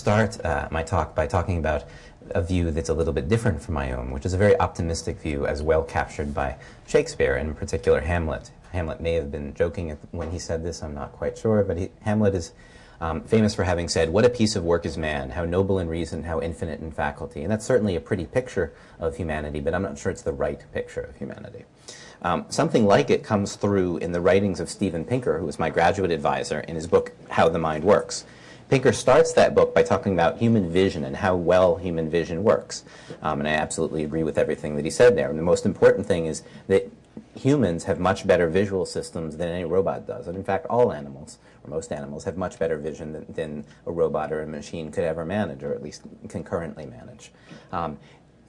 start my talk by talking about a view that's a little bit different from my own, which is a very optimistic view as well captured by Shakespeare, and in particular Hamlet. Hamlet may have been joking when he said this, I'm not quite sure, but Hamlet is famous for having said, "What a piece of work is man, how noble in reason, how infinite in faculty." And that's certainly a pretty picture of humanity, but I'm not sure it's the right picture of humanity. Something like it comes through in the writings of Steven Pinker, who was my graduate advisor, in his book, How the Mind Works. Pinker starts that book by talking about human vision and how well human vision works. And I absolutely agree with everything that he said there. And the most important thing is that humans have much better visual systems than any robot does. And in fact, all animals, or most animals, have much better vision than a robot or a machine could ever manage, or at least can currently manage.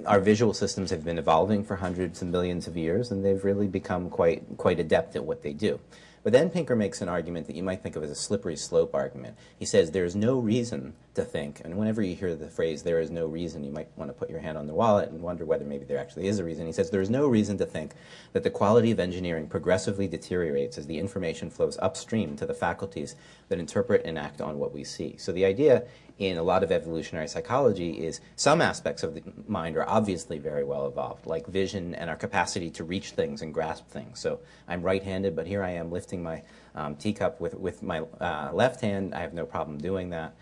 Our visual systems have been evolving for hundreds and millions of years, and they've really become quite adept at what they do. But then Pinker makes an argument that you might think of as a slippery slope argument. He says there is no reason to think, and whenever you hear the phrase "there is no reason," you might want to put your hand on the wallet and wonder whether maybe there actually is a reason. He says there is no reason to think that the quality of engineering progressively deteriorates as the information flows upstream to the faculties that interpret and act on what we see. So the idea in a lot of evolutionary psychology is some aspects of the mind are obviously very well evolved, like vision and our capacity to reach things and grasp things. So I'm right-handed, but here I am lifting my teacup with my left hand. I have no problem doing that.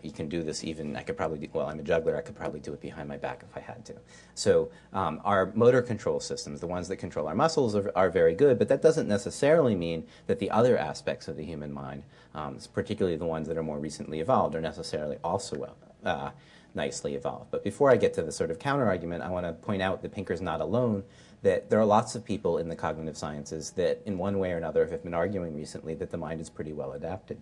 You can do this even, I could probably do, well, I'm a juggler, I could probably do it behind my back if I had to. So our motor control systems, the ones that control our muscles, are very good, but that doesn't necessarily mean that the other aspects of the human mind, particularly the ones that are more recently evolved, are necessarily also nicely evolved. But before I get to the sort of counter-argument, I want to point out that Pinker's not alone, that there are lots of people in the cognitive sciences that in one way or another have been arguing recently that the mind is pretty well adapted.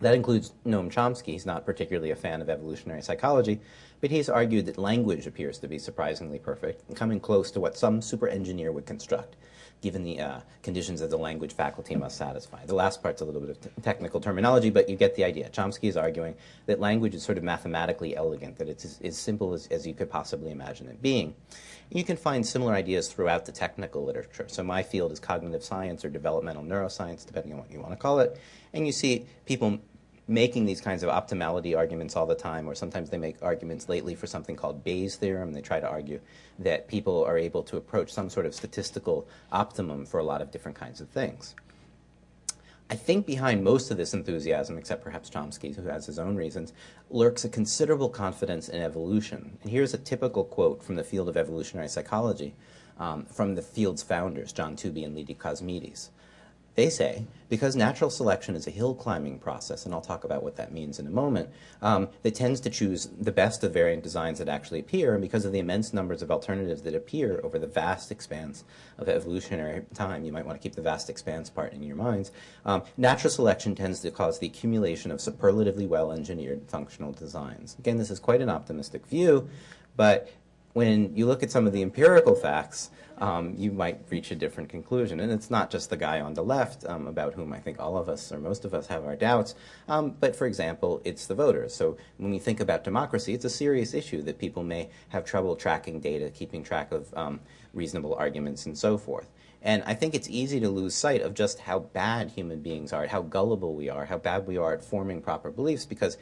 That includes Noam Chomsky. He's not particularly a fan of evolutionary psychology, but he's argued that language appears to be surprisingly perfect and coming close to what some super engineer would construct, given the conditions that the language faculty must satisfy. The last part's a little bit of technical terminology, but you get the idea. Chomsky is arguing that language is sort of mathematically elegant, that it's as simple as you could possibly imagine it being. You can find similar ideas throughout the technical literature. So my field is cognitive science or developmental neuroscience, depending on what you want to call it. And you see people making these kinds of optimality arguments all the time, or sometimes they make arguments lately for something called Bayes' theorem. They try to argue that people are able to approach some sort of statistical optimum for a lot of different kinds of things. I think behind most of this enthusiasm, except perhaps Chomsky, who has his own reasons, lurks a considerable confidence in evolution. And here's a typical quote from the field of evolutionary psychology, from the field's founders, John Tooby and Lidi Cosmides. They say, because natural selection is a hill-climbing process, and I'll talk about what that means in a moment, that tends to choose the best of variant designs that actually appear, and because of the immense numbers of alternatives that appear over the vast expanse of evolutionary time, you might want to keep the vast expanse part in your minds, natural selection tends to cause the accumulation of superlatively well-engineered functional designs. Again, this is quite an optimistic view, but when you look at some of the empirical facts, you might reach a different conclusion. And it's not just the guy on the left, about whom I think all of us, or most of us, have our doubts, but for example, it's the voters. So when we think about democracy, it's a serious issue that people may have trouble tracking data, keeping track of reasonable arguments, and so forth. And I think it's easy to lose sight of just how bad human beings are, how gullible we are, how bad we are at forming proper beliefs, because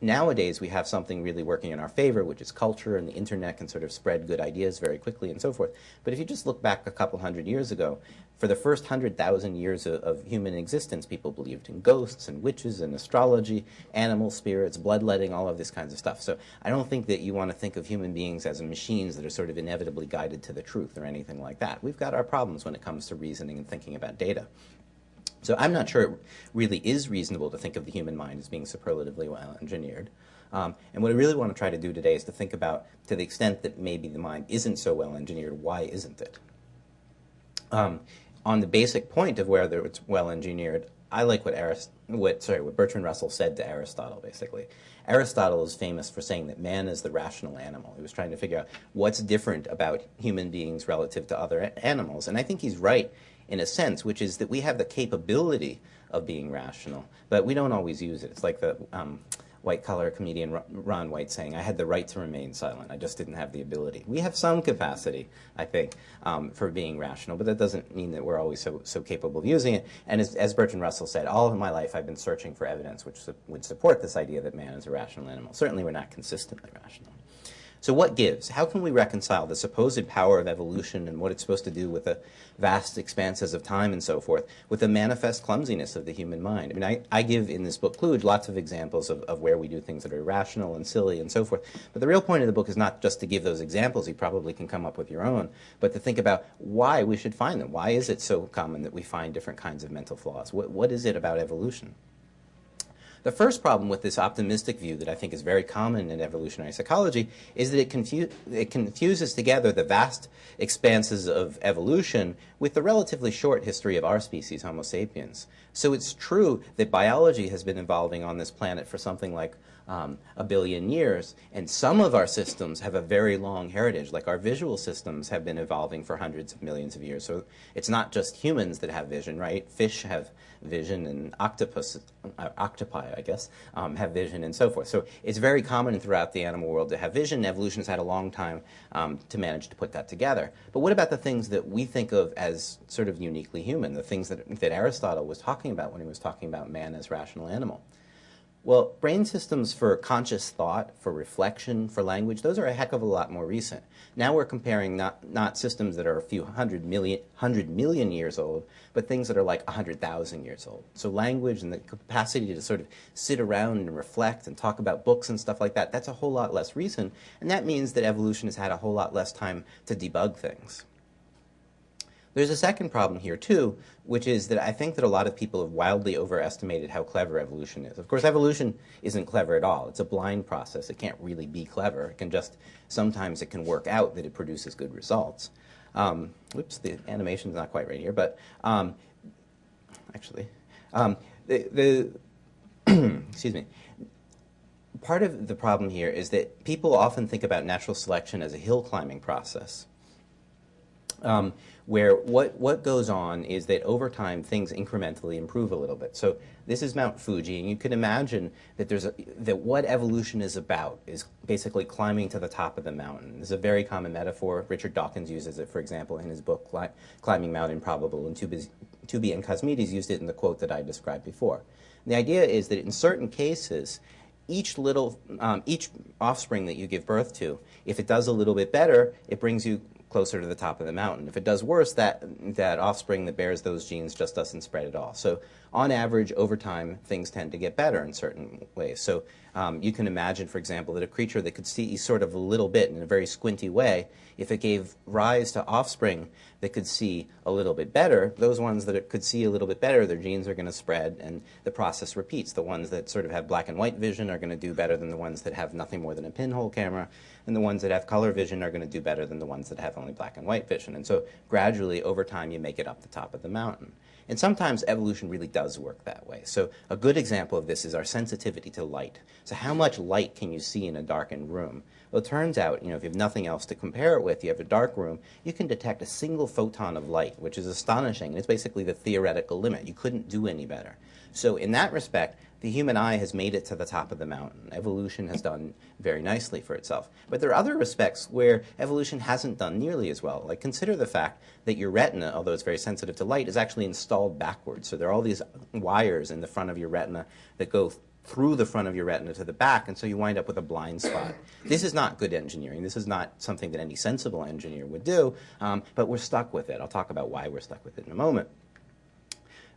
nowadays we have something really working in our favor, which is culture, and the internet can sort of spread good ideas very quickly and so forth. But if you just look back a couple hundred years ago, for the first 100,000 years of human existence, people believed in ghosts and witches and astrology, animal spirits, bloodletting, all of this kinds of stuff. So I don't think that you want to think of human beings as machines that are sort of inevitably guided to the truth or anything like that. We've got our problems when it comes to reasoning and thinking about data. So I'm not sure it really is reasonable to think of the human mind as being superlatively well engineered. And what I really want to try to do today is to think about, to the extent that maybe the mind isn't so well engineered, why isn't it? On the basic point of whether it's well engineered, I like what Bertrand Russell said to Aristotle, basically. Aristotle is famous for saying that man is the rational animal. He was trying to figure out what's different about human beings relative to other animals. And I think he's right in a sense, which is that we have the capability of being rational, but we don't always use it. It's like the white-collar comedian Ron White saying, "I had the right to remain silent. I just didn't have the ability." We have some capacity, I think, for being rational, but that doesn't mean that we're always so capable of using it. And as Bertrand Russell said, all of my life I've been searching for evidence which would support this idea that man is a rational animal. Certainly we're not consistently rational. So what gives? How can we reconcile the supposed power of evolution and what it's supposed to do with the vast expanses of time and so forth with the manifest clumsiness of the human mind? I mean, I give in this book, Kluge, lots of examples of where we do things that are irrational and silly and so forth. But the real point of the book is not just to give those examples. You probably can come up with your own, but to think about why we should find them. Why is it so common that we find different kinds of mental flaws? What is it about evolution? The first problem with this optimistic view that I think is very common in evolutionary psychology is that it confuses together the vast expanses of evolution with the relatively short history of our species, Homo sapiens. So it's true that biology has been evolving on this planet for something like a billion years, and some of our systems have a very long heritage, like our visual systems have been evolving for hundreds of millions of years. So it's not just humans that have vision, right? Fish have vision, and octopi, I guess, have vision and so forth. So it's very common throughout the animal world to have vision. Evolution's had a long time to manage to put that together. But what about the things that we think of as sort of uniquely human, the things that Aristotle was talking about when he was talking about man as rational animal? Well, brain systems for conscious thought, for reflection, for language, those are a heck of a lot more recent. Now we're comparing not systems that are a few hundred million years old, but things that are like 100,000 years old. So language and the capacity to sort of sit around and reflect and talk about books and stuff like that, that's a whole lot less recent, and that means that evolution has had a whole lot less time to debug things. There's a second problem here, too, which is that I think that a lot of people have wildly overestimated how clever evolution is. Of course, evolution isn't clever at all. It's a blind process. It can't really be clever. It can just, sometimes it can work out that it produces good results. Oops, the animation's not quite right here, but actually, excuse me. Part of the problem here is that people often think about natural selection as a hill climbing process. Where what goes on is that over time things incrementally improve a little bit. So this is Mount Fuji, and you can imagine that that what evolution is about is basically climbing to the top of the mountain. This is a very common metaphor. Richard Dawkins uses it, for example, in his book Climbing Mount Improbable, and Tooby and Cosmides used it in the quote that I described before. And the idea is that in certain cases, each offspring that you give birth to, if it does a little bit better, it brings you closer to the top of the mountain. If it does worse, that offspring that bears those genes just doesn't spread at all. So on average, over time, things tend to get better in certain ways. So you can imagine, for example, that a creature that could see sort of a little bit in a very squinty way, if it gave rise to offspring that could see a little bit better, those ones that could see a little bit better, their genes are going to spread, and the process repeats. The ones that sort of have black and white vision are going to do better than the ones that have nothing more than a pinhole camera, and the ones that have color vision are going to do better than the ones that have only black and white vision. And so gradually, over time, you make it up the top of the mountain. And sometimes evolution really does work that way. So a good example of this is our sensitivity to light. So how much light can you see in a darkened room? Well, it turns out, if you have nothing else to compare it with, you have a dark room, you can detect a single photon of light, which is astonishing. And it's basically the theoretical limit. You couldn't do any better. So in that respect, the human eye has made it to the top of the mountain. Evolution has done very nicely for itself. But there are other respects where evolution hasn't done nearly as well. Like, consider the fact that your retina, although it's very sensitive to light, is actually installed backwards. So there are all these wires in the front of your retina that go through the front of your retina to the back, and so you wind up with a blind spot. This is not good engineering. This is not something that any sensible engineer would do, but we're stuck with it. I'll talk about why we're stuck with it in a moment.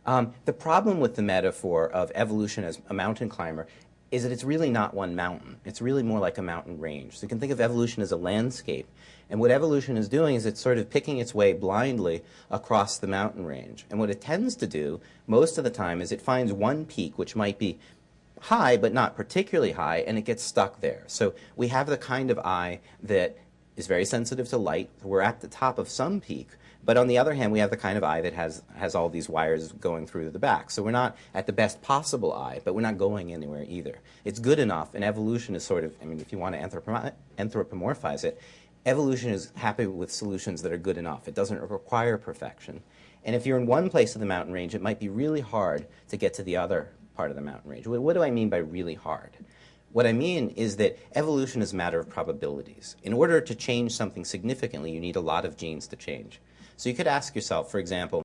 The problem with the metaphor of evolution as a mountain climber is that it's really not one mountain. It's really more like a mountain range. So you can think of evolution as a landscape. And what evolution is doing is it's sort of picking its way blindly across the mountain range. And what it tends to do most of the time is it finds one peak which might be high but not particularly high, and it gets stuck there. So we have the kind of eye that is very sensitive to light. We're at the top of some peak. But on the other hand, we have the kind of eye that has all these wires going through the back. So we're not at the best possible eye, but we're not going anywhere either. It's good enough, and evolution is sort of, if you want to anthropomorphize it, evolution is happy with solutions that are good enough. It doesn't require perfection. And if you're in one place of the mountain range, it might be really hard to get to the other part of the mountain range. What do I mean by really hard? What I mean is that evolution is a matter of probabilities. In order to change something significantly, you need a lot of genes to change. So you could ask yourself, for example,